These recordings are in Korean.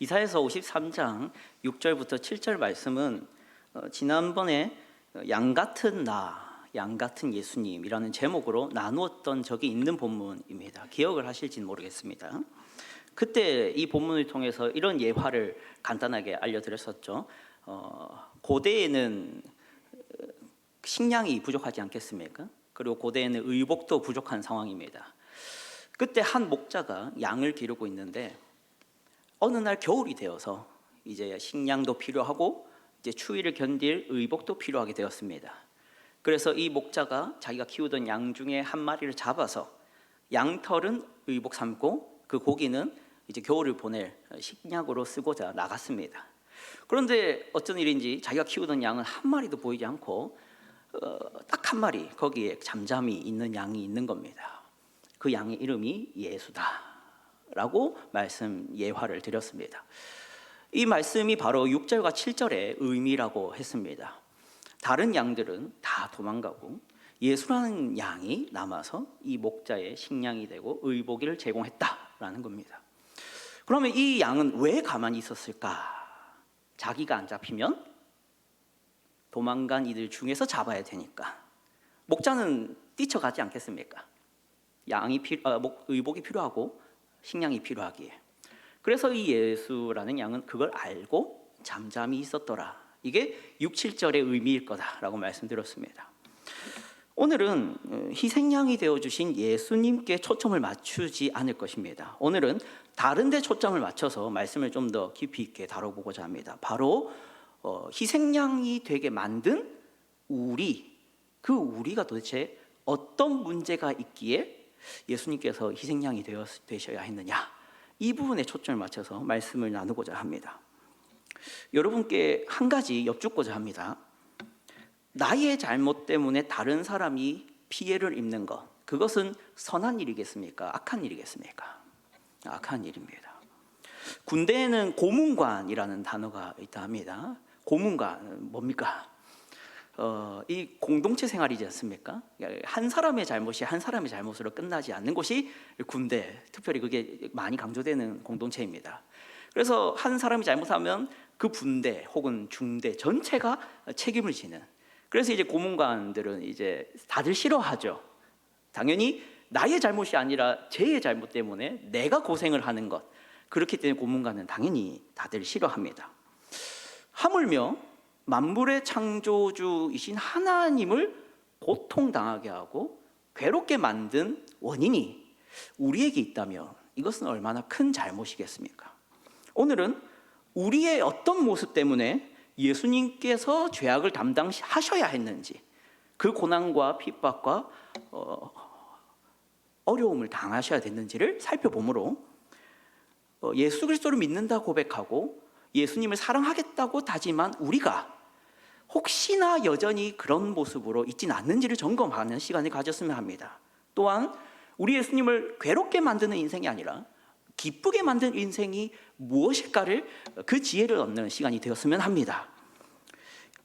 이사야서 53장 6절부터 7절 말씀은 지난번에 양 같은 나, 양 같은 예수님이라는 제목으로 나누었던 적이 있는 본문입니다. 기억을 하실지는 모르겠습니다. 그때 이 본문을 통해서 이런 예화를 간단하게 알려드렸었죠. 고대에는 식량이 부족하지 않겠습니까? 그리고 고대에는 의복도 부족한 상황입니다. 그때 한 목자가 양을 기르고 있는데 어느 날 겨울이 되어서 이제 식량도 필요하고 이제 추위를 견딜 의복도 필요하게 되었습니다. 그래서 이 목자가 자기가 키우던 양 중에 한 마리를 잡아서 양털은 의복 삼고 그 고기는 이제 겨울을 보낼 식량으로 쓰고자 나갔습니다. 그런데 어쩐 일인지 자기가 키우던 양은 한 마리도 보이지 않고 딱 한 마리 거기에 잠잠히 있는 양이 있는 겁니다. 그 양의 이름이 예수다 라고 예화를 드렸습니다. 이 말씀이 바로 6절과 7절의 의미라고 했습니다. 다른 양들은 다 도망가고 예수라는 양이 남아서 이 목자의 식량이 되고 의복을 제공했다라는 겁니다. 그러면 이 양은 왜 가만히 있었을까? 자기가 안 잡히면 도망간 이들 중에서 잡아야 되니까. 목자는 뛰쳐가지 않겠습니까? 의복이 필요하고 식량이 필요하기에. 그래서 이 예수라는 양은 그걸 알고 잠잠히 있었더라. 이게 6, 7절의 의미일 거다라고 말씀드렸습니다. 오늘은 희생양이 되어주신 예수님께 초점을 맞추지 않을 것입니다. 오늘은 다른 데 초점을 맞춰서 말씀을 좀 더 깊이 있게 다뤄보고자 합니다. 바로 희생양이 되게 만든 우리, 그 우리가 도대체 어떤 문제가 있기에 예수님께서 희생양이 되셔야 했느냐, 이 부분에 초점을 맞춰서 말씀을 나누고자 합니다. 여러분께 한 가지 여쭙고자 합니다. 나의 잘못 때문에 다른 사람이 피해를 입는 것, 그것은 선한 일이겠습니까? 악한 일이겠습니까? 악한 일입니다. 군대에는 고문관이라는 단어가 있다 합니다. 고문관은 뭡니까? 이 공동체 생활이지 않습니까? 한 사람의 잘못이 한 사람의 잘못으로 끝나지 않는 곳이 군대, 특별히 그게 많이 강조되는 공동체입니다. 그래서 한 사람이 잘못하면 그 분대 혹은 중대 전체가 책임을 지는. 그래서 이제 고문관들은 이제 다들 싫어하죠. 당연히 나의 잘못이 아니라 쟤의 잘못 때문에 내가 고생을 하는 것, 그렇기 때문에 고문관은 당연히 다들 싫어합니다. 하물며 만물의 창조주이신 하나님을 고통당하게 하고 괴롭게 만든 원인이 우리에게 있다면 이것은 얼마나 큰 잘못이겠습니까? 오늘은 우리의 어떤 모습 때문에 예수님께서 죄악을 담당하셔야 했는지, 그 고난과 핍박과 어려움을 당하셔야 됐는지를 살펴보므로 예수 그리스도를 믿는다 고백하고 예수님을 사랑하겠다고 다짐한 우리가 혹시나 여전히 그런 모습으로 있지는 않는지를 점검하는 시간을 가졌으면 합니다. 또한 우리 예수님을 괴롭게 만드는 인생이 아니라 기쁘게 만드는 인생이 무엇일까를, 그 지혜를 얻는 시간이 되었으면 합니다.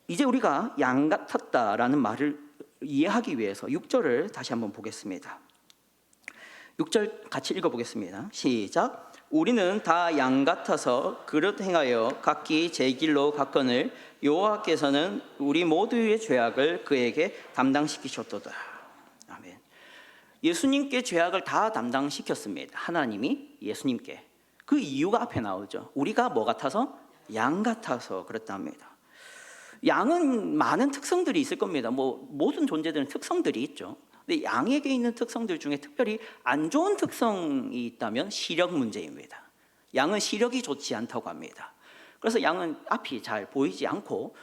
이제 우리가 양 같았다라는 말을 이해하기 위해서 6절을 다시 한번 보겠습니다. 6절 같이 읽어보겠습니다. 시작. 우리는 다 양 같아서 그릇 행하여 각기 제 길로 갔거늘 여호와께서는 우리 모두의 죄악을 그에게 담당시키셨도다. 아멘. 예수님께 죄악을 다 담당시켰습니다. 하나님이 예수님께. 그 이유가 앞에 나오죠. 우리가 뭐 같아서? 양 같아서 그렇답니다. 양은 많은 특성들이 있을 겁니다. 모든 존재들은 특성들이 있죠. 근데 양에게 있는 특성들 중에 특별히 안 좋은 특성이 있다면 시력 문제입니다. 양은 시력이 좋지 않다고 합니다. 그래서 양은 앞이 잘 보이지 않고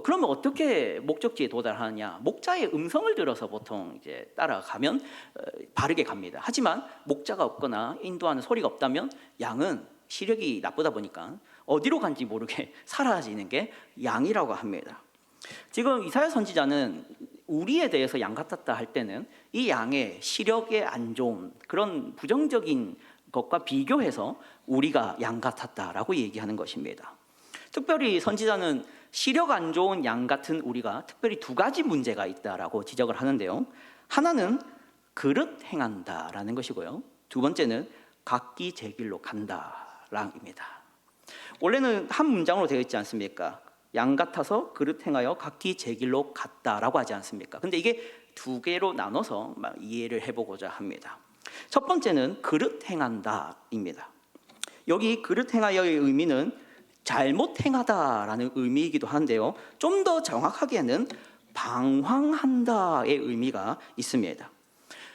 그러면 어떻게 목적지에 도달하느냐? 목자의 음성을 들어서 보통 이제 따라가면 바르게 갑니다. 하지만 목자가 없거나 인도하는 소리가 없다면 양은 시력이 나쁘다 보니까 어디로 간지 모르게 사라지는 게 양이라고 합니다. 지금 이사야 선지자는 우리에 대해서 양 같았다 할 때는 이 양의 시력의 안 좋은 그런 부정적인 것과 비교해서 우리가 양 같았다라고 얘기하는 것입니다. 특별히 선지자는 시력 안 좋은 양 같은 우리가 특별히 두 가지 문제가 있다라고 지적을 하는데요. 하나는 그릇 행한다라는 것이고요. 두 번째는 각기 제 길로 간다라입니다. 원래는 한 문장으로 되어 있지 않습니까? 양 같아서 그릇 행하여 각기 제 길로 갔다라고 하지 않습니까? 근데 이게 두 개로 나눠서 이해를 해보고자 합니다. 첫 번째는 그릇 행한다입니다. 여기 그릇 행하여의 의미는 잘못 행하다라는 의미이기도 한데요, 좀 더 정확하게는 방황한다의 의미가 있습니다.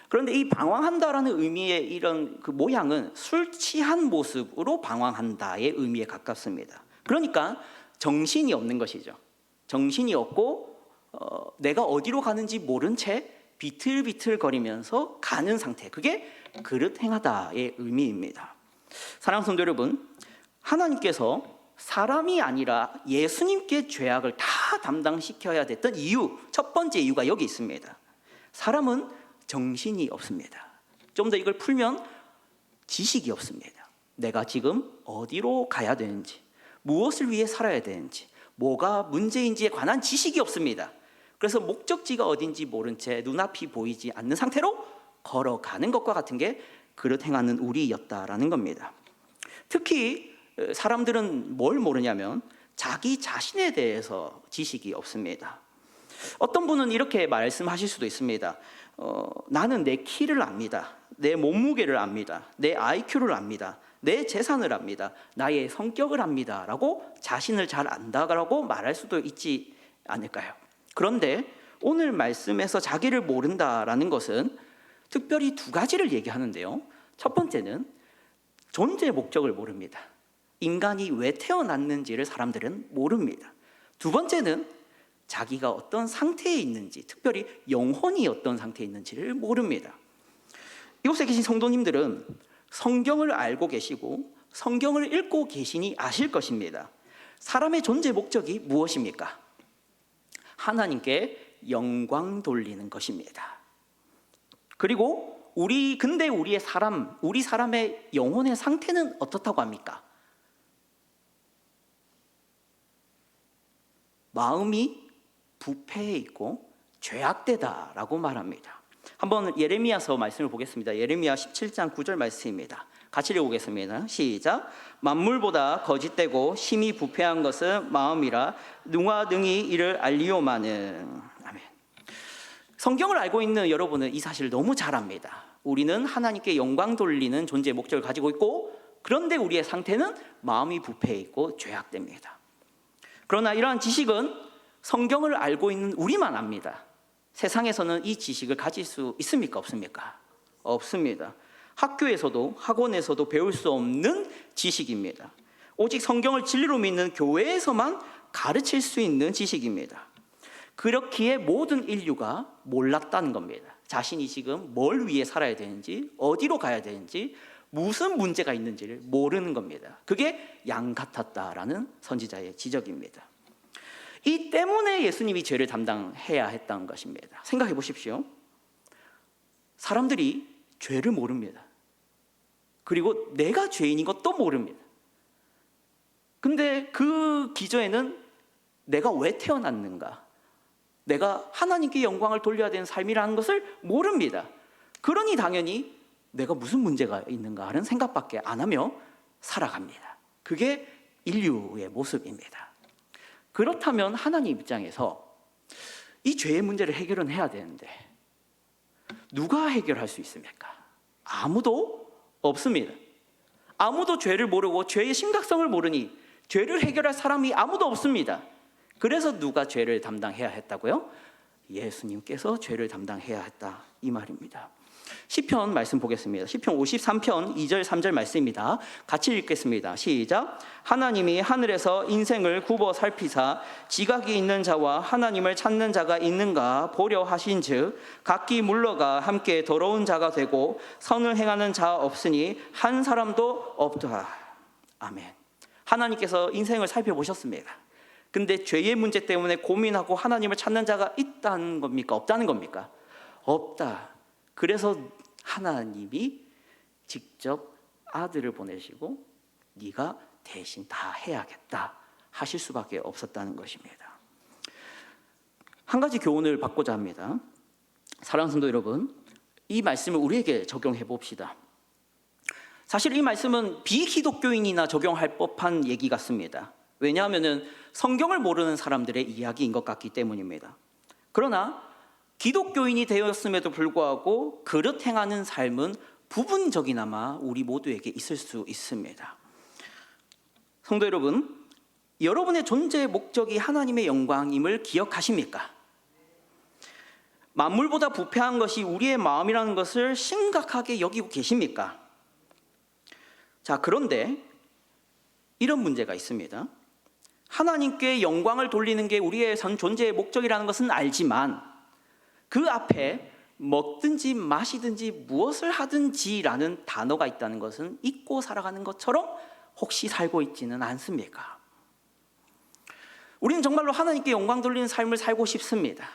그런데 이 방황한다라는 의미의 이런 그 모양은 술 취한 모습으로 방황한다의 의미에 가깝습니다. 그러니까 정신이 없는 것이죠. 정신이 없고 내가 어디로 가는지 모른 채 비틀비틀거리면서 가는 상태, 그게 그릇 행하다의 의미입니다. 사랑하는 성도 여러분, 하나님께서 사람이 아니라 예수님께 죄악을 다 담당시켜야 됐던 이유, 첫 번째 이유가 여기 있습니다. 사람은 정신이 없습니다. 좀 더 이걸 풀면 지식이 없습니다. 내가 지금 어디로 가야 되는지, 무엇을 위해 살아야 되는지, 뭐가 문제인지에 관한 지식이 없습니다. 그래서 목적지가 어딘지 모른 채 눈앞이 보이지 않는 상태로 걸어가는 것과 같은 게 그릇 행하는 우리였다라는 겁니다. 특히 사람들은 뭘 모르냐면 자기 자신에 대해서 지식이 없습니다. 어떤 분은 이렇게 말씀하실 수도 있습니다. 나는 내 키를 압니다. 내 몸무게를 압니다. 내 IQ를 압니다. 내 재산을 압니다. 나의 성격을 압니다. 라고 자신을 잘 안다라고 말할 수도 있지 않을까요? 그런데 오늘 말씀에서 자기를 모른다라는 것은 특별히 두 가지를 얘기하는데요. 첫 번째는 존재 목적을 모릅니다. 인간이 왜 태어났는지를 사람들은 모릅니다. 두 번째는 자기가 어떤 상태에 있는지, 특별히 영혼이 어떤 상태에 있는지를 모릅니다. 이곳에 계신 성도님들은 성경을 알고 계시고 성경을 읽고 계시니 아실 것입니다. 사람의 존재 목적이 무엇입니까? 하나님께 영광 돌리는 것입니다. 그리고 우리 사람의 영혼의 상태는 어떻다고 합니까? 마음이 부패해 있고 죄악되다라고 말합니다. 한번 예레미야서 말씀을 보겠습니다. 예레미야 17장 9절 말씀입니다. 같이 읽어보겠습니다. 시작. 만물보다 거짓되고 심히 부패한 것은 마음이라 누가 능히 이를 알리오마는. 아멘. 성경을 알고 있는 여러분은 이 사실을 너무 잘 압니다. 우리는 하나님께 영광 돌리는 존재의 목적을 가지고 있고, 그런데 우리의 상태는 마음이 부패해 있고 죄악됩니다. 그러나 이러한 지식은 성경을 알고 있는 우리만 압니다. 세상에서는 이 지식을 가질 수 있습니까? 없습니까? 없습니다. 학교에서도 학원에서도 배울 수 없는 지식입니다. 오직 성경을 진리로 믿는 교회에서만 가르칠 수 있는 지식입니다. 그렇기에 모든 인류가 몰랐다는 겁니다. 자신이 지금 뭘 위해 살아야 되는지, 어디로 가야 되는지, 무슨 문제가 있는지를 모르는 겁니다. 그게 양 같았다라는 선지자의 지적입니다. 이 때문에 예수님이 죄를 담당해야 했던 것입니다. 생각해 보십시오. 사람들이 죄를 모릅니다. 그리고 내가 죄인인 것도 모릅니다. 근데 그 기저에는 내가 왜 태어났는가, 내가 하나님께 영광을 돌려야 되는 삶이라는 것을 모릅니다. 그러니 당연히 내가 무슨 문제가 있는가 하는 생각밖에 안 하며 살아갑니다. 그게 인류의 모습입니다. 그렇다면 하나님 입장에서 이 죄의 문제를 해결은 해야 되는데 누가 해결할 수 있습니까? 아무도 없습니다. 아무도 죄를 모르고 죄의 심각성을 모르니 죄를 해결할 사람이 아무도 없습니다. 그래서 누가 죄를 담당해야 했다고요? 예수님께서 죄를 담당해야 했다, 이 말입니다. 시편 말씀 보겠습니다. 시편 53편 2절 3절 말씀입니다. 같이 읽겠습니다. 시작. 하나님이 하늘에서 인생을 굽어 살피사 지각이 있는 자와 하나님을 찾는 자가 있는가 보려 하신즉 각기 물러가 함께 더러운 자가 되고 선을 행하는 자 없으니 한 사람도 없다. 아멘. 하나님께서 인생을 살펴보셨습니다. 근데 죄의 문제 때문에 고민하고 하나님을 찾는 자가 있다는 겁니까? 없다는 겁니까? 없다. 그래서 하나님이 직접 아들을 보내시고 네가 대신 다 해야겠다 하실 수밖에 없었다는 것입니다. 한 가지 교훈을 받고자 합니다. 사랑하는 성도 여러분, 이 말씀을 우리에게 적용해 봅시다. 사실 이 말씀은 비기독교인이나 적용할 법한 얘기 같습니다. 왜냐하면 성경을 모르는 사람들의 이야기인 것 같기 때문입니다. 그러나 기독교인이 되었음에도 불구하고 그릇 행하는 삶은 부분적이나마 우리 모두에게 있을 수 있습니다. 성도 여러분, 여러분의 존재의 목적이 하나님의 영광임을 기억하십니까? 만물보다 부패한 것이 우리의 마음이라는 것을 심각하게 여기고 계십니까? 자, 그런데 이런 문제가 있습니다. 하나님께 영광을 돌리는 게 우리의 존재의 목적이라는 것은 알지만 그 앞에 먹든지 마시든지 무엇을 하든지라는 단어가 있다는 것은 잊고 살아가는 것처럼 혹시 살고 있지는 않습니까? 우리는 정말로 하나님께 영광 돌리는 삶을 살고 싶습니다.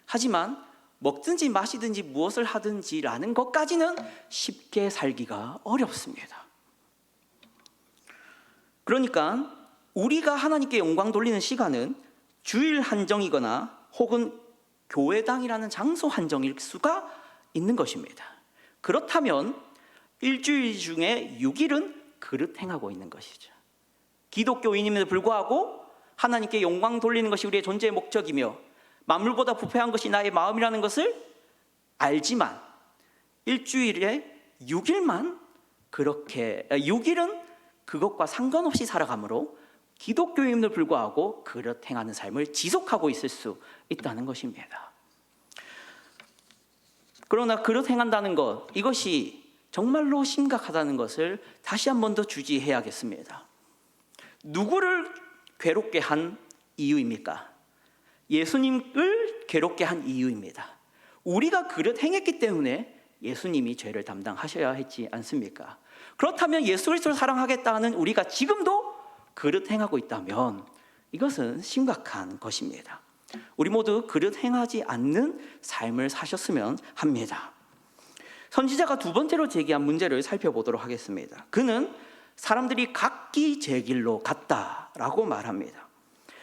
하지만 먹든지 마시든지 무엇을 하든지라는 것까지는 쉽게 살기가 어렵습니다. 그러니까 우리가 하나님께 영광 돌리는 시간은 주일 한정이거나 혹은 교회당이라는 장소 한정일 수가 있는 것입니다. 그렇다면 일주일 중에 6일은 그릇 행하고 있는 것이죠. 기독교인임에도 불구하고 하나님께 영광 돌리는 것이 우리의 존재의 목적이며 만물보다 부패한 것이 나의 마음이라는 것을 알지만 일주일에 6일만 그렇게 6일은 그것과 상관없이 살아가므로 기독교인임에도 불구하고 그릇 행하는 삶을 지속하고 있을 수 있다는 것입니다. 그러나 그릇 행한다는 것, 이것이 정말로 심각하다는 것을 다시 한 번 더 주지해야겠습니다. 누구를 괴롭게 한 이유입니까? 예수님을 괴롭게 한 이유입니다. 우리가 그릇 행했기 때문에 예수님이 죄를 담당하셔야 했지 않습니까? 그렇다면 예수 그리스도를 사랑하겠다는 우리가 지금도 그릇 행하고 있다면 이것은 심각한 것입니다. 우리 모두 그릇 행하지 않는 삶을 사셨으면 합니다. 선지자가 두 번째로 제기한 문제를 살펴보도록 하겠습니다. 그는 사람들이 각기 제 길로 갔다라고 말합니다.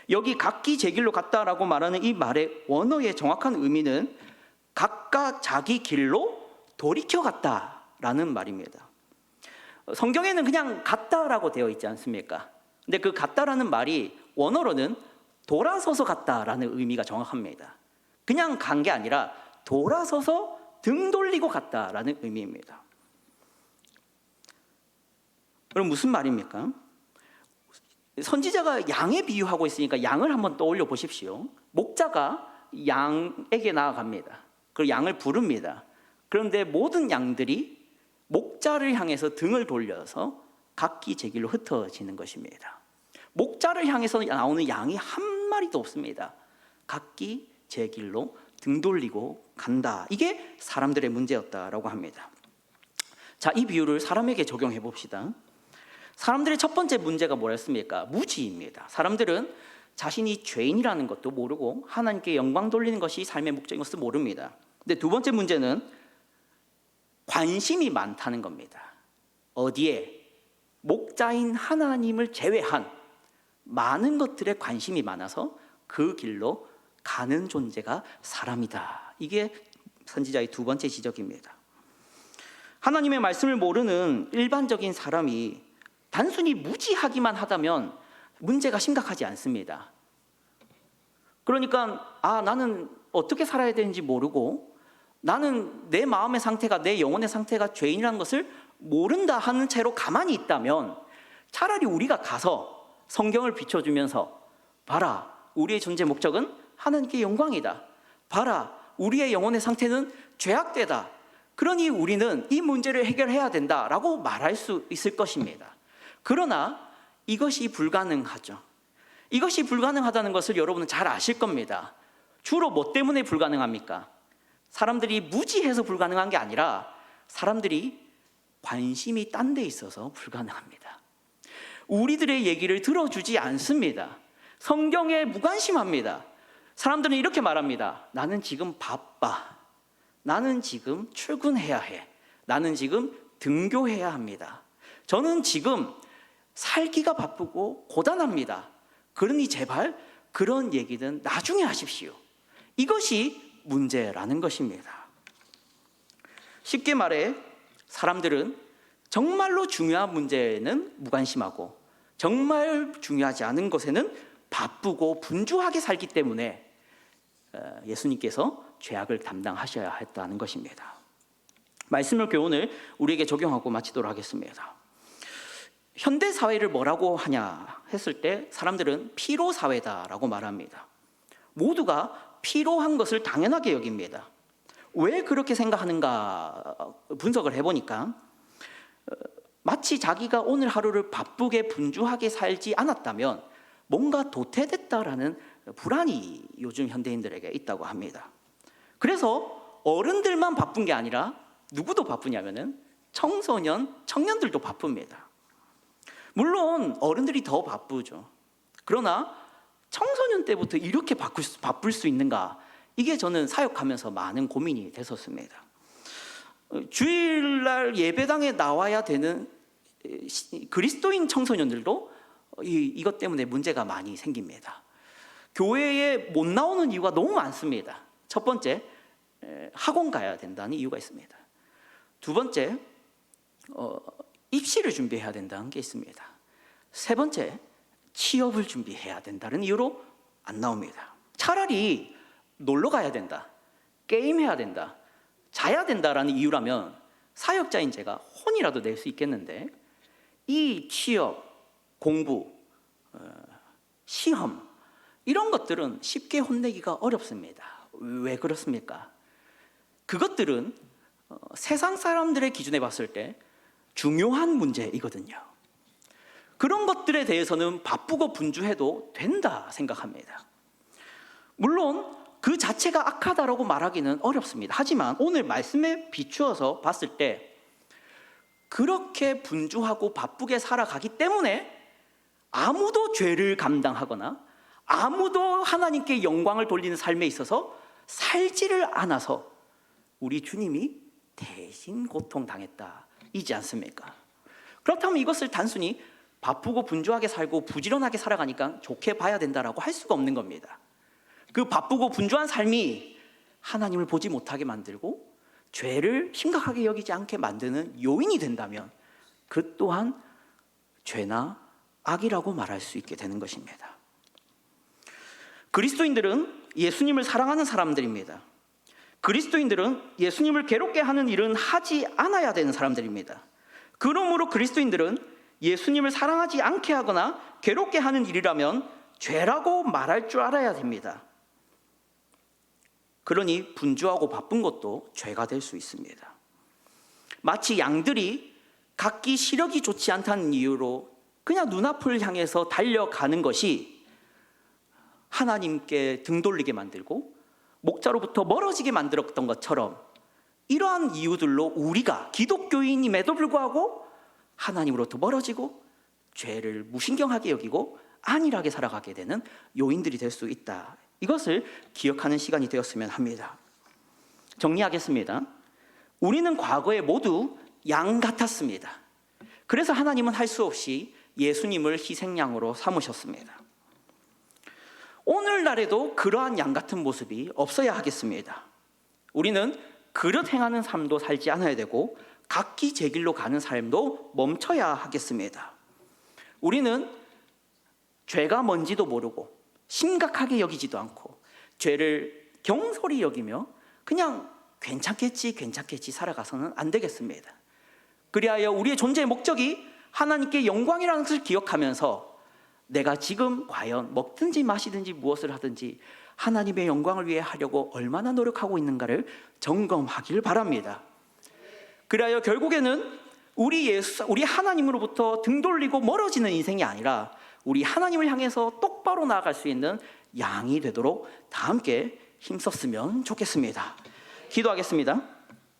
여기 각기 제 길로 갔다라고 말하는 이 말의 원어의 정확한 의미는 각각 자기 길로 돌이켜 갔다라는 말입니다. 성경에는 그냥 갔다라고 되어 있지 않습니까? 근데 그 갔다라는 말이 원어로는 돌아서서 갔다라는 의미가 정확합니다. 그냥 간 게 아니라 돌아서서 등 돌리고 갔다라는 의미입니다. 그럼 무슨 말입니까? 선지자가 양에 비유하고 있으니까 양을 한번 떠올려 보십시오. 목자가 양에게 나아갑니다. 그리고 양을 부릅니다. 그런데 모든 양들이 목자를 향해서 등을 돌려서 각기 제 길로 흩어지는 것입니다. 목자를 향해서 나오는 양이 한 마리도 없습니다. 각기 제 길로 등 돌리고 간다. 이게 사람들의 문제였다라고 합니다. 자, 이 비유를 사람에게 적용해 봅시다. 사람들의 첫 번째 문제가 뭐였습니까? 무지입니다. 사람들은 자신이 죄인이라는 것도 모르고 하나님께 영광 돌리는 것이 삶의 목적인 것을 모릅니다. 근데 두 번째 문제는 관심이 많다는 겁니다. 어디에? 목자인 하나님을 제외한 많은 것들에 관심이 많아서 그 길로 가는 존재가 사람이다. 이게 선지자의 두 번째 지적입니다. 하나님의 말씀을 모르는 일반적인 사람이 단순히 무지하기만 하다면 문제가 심각하지 않습니다. 그러니까 나는 어떻게 살아야 되는지 모르고 나는 내 마음의 상태가, 내 영혼의 상태가 죄인이라는 것을 모른다 하는 채로 가만히 있다면 차라리 우리가 가서 성경을 비춰주면서 봐라, 우리의 존재 목적은 하나님께 영광이다. 봐라, 우리의 영혼의 상태는 죄악되다. 그러니 우리는 이 문제를 해결해야 된다라고 말할 수 있을 것입니다. 그러나 이것이 불가능하죠. 이것이 불가능하다는 것을 여러분은 잘 아실 겁니다. 주로 뭐 때문에 불가능합니까? 사람들이 무지해서 불가능한 게 아니라 사람들이 관심이 딴 데 있어서 불가능합니다. 우리들의 얘기를 들어주지 않습니다. 성경에 무관심합니다. 사람들은 이렇게 말합니다. 나는 지금 바빠. 나는 지금 출근해야 해. 나는 지금 등교해야 합니다. 저는 지금 살기가 바쁘고 고단합니다. 그러니 제발 그런 얘기는 나중에 하십시오. 이것이 문제라는 것입니다. 쉽게 말해 사람들은 정말로 중요한 문제는 무관심하고 정말 중요하지 않은 것에는 바쁘고 분주하게 살기 때문에 예수님께서 죄악을 담당하셔야 했다는 것입니다. 말씀을 교훈을 우리에게 적용하고 마치도록 하겠습니다. 현대 사회를 뭐라고 하냐 했을 때 사람들은 피로 사회다라고 말합니다. 모두가 피로한 것을 당연하게 여깁니다. 왜 그렇게 생각하는가 분석을 해보니까 마치 자기가 오늘 하루를 바쁘게 분주하게 살지 않았다면 뭔가 도태됐다라는 불안이 요즘 현대인들에게 있다고 합니다. 그래서 어른들만 바쁜 게 아니라 누구도 바쁘냐면은 청소년, 청년들도 바쁩니다. 물론 어른들이 더 바쁘죠. 그러나 청소년 때부터 이렇게 바쁠 수 있는가? 이게 저는 사역하면서 많은 고민이 됐었습니다. 주일날 예배당에 나와야 되는 그리스도인 청소년들도 이것 때문에 문제가 많이 생깁니다. 교회에 못 나오는 이유가 너무 많습니다. 첫 번째, 학원 가야 된다는 이유가 있습니다. 두 번째, 입시를 준비해야 된다는 게 있습니다. 세 번째, 취업을 준비해야 된다는 이유로 안 나옵니다. 차라리 놀러 가야 된다, 게임해야 된다, 자야 된다라는 이유라면 사역자인 제가 혼이라도 낼 수 있겠는데 이 취업, 공부, 시험 이런 것들은 쉽게 혼내기가 어렵습니다. 왜 그렇습니까? 그것들은 세상 사람들의 기준에 봤을 때 중요한 문제이거든요. 그런 것들에 대해서는 바쁘고 분주해도 된다 생각합니다. 물론 그 자체가 악하다라고 말하기는 어렵습니다. 하지만 오늘 말씀에 비추어서 봤을 때 그렇게 분주하고 바쁘게 살아가기 때문에 아무도 죄를 감당하거나 아무도 하나님께 영광을 돌리는 삶에 있어서 살지를 않아서 우리 주님이 대신 고통당했다 이지 않습니까? 그렇다면 이것을 단순히 바쁘고 분주하게 살고 부지런하게 살아가니까 좋게 봐야 된다라고 할 수가 없는 겁니다. 그 바쁘고 분주한 삶이 하나님을 보지 못하게 만들고 죄를 심각하게 여기지 않게 만드는 요인이 된다면 그 또한 죄나 악이라고 말할 수 있게 되는 것입니다. 그리스도인들은 예수님을 사랑하는 사람들입니다. 그리스도인들은 예수님을 괴롭게 하는 일은 하지 않아야 되는 사람들입니다. 그러므로 그리스도인들은 예수님을 사랑하지 않게 하거나 괴롭게 하는 일이라면 죄라고 말할 줄 알아야 됩니다. 그러니 분주하고 바쁜 것도 죄가 될 수 있습니다. 마치 양들이 각기 시력이 좋지 않다는 이유로 그냥 눈앞을 향해서 달려가는 것이 하나님께 등 돌리게 만들고 목자로부터 멀어지게 만들었던 것처럼 이러한 이유들로 우리가 기독교인임에도 불구하고 하나님으로부터 멀어지고 죄를 무신경하게 여기고 안일하게 살아가게 되는 요인들이 될 수 있다. 이것을 기억하는 시간이 되었으면 합니다. 정리하겠습니다. 우리는 과거에 모두 양 같았습니다. 그래서 하나님은 할 수 없이 예수님을 희생양으로 삼으셨습니다. 오늘날에도 그러한 양 같은 모습이 없어야 하겠습니다. 우리는 그릇 행하는 삶도 살지 않아야 되고 각기 제 길로 가는 삶도 멈춰야 하겠습니다. 우리는 죄가 뭔지도 모르고 심각하게 여기지도 않고 죄를 경솔히 여기며 그냥 괜찮겠지 살아가서는 안 되겠습니다. 그리하여 우리의 존재의 목적이 하나님께 영광이라는 것을 기억하면서 내가 지금 과연 먹든지 마시든지 무엇을 하든지 하나님의 영광을 위해 하려고 얼마나 노력하고 있는가를 점검하길 바랍니다. 그리하여 결국에는 우리 하나님으로부터 등 돌리고 멀어지는 인생이 아니라 우리 하나님을 향해서 똑바로 나아갈 수 있는 양이 되도록 다 함께 힘썼으면 좋겠습니다. 기도하겠습니다.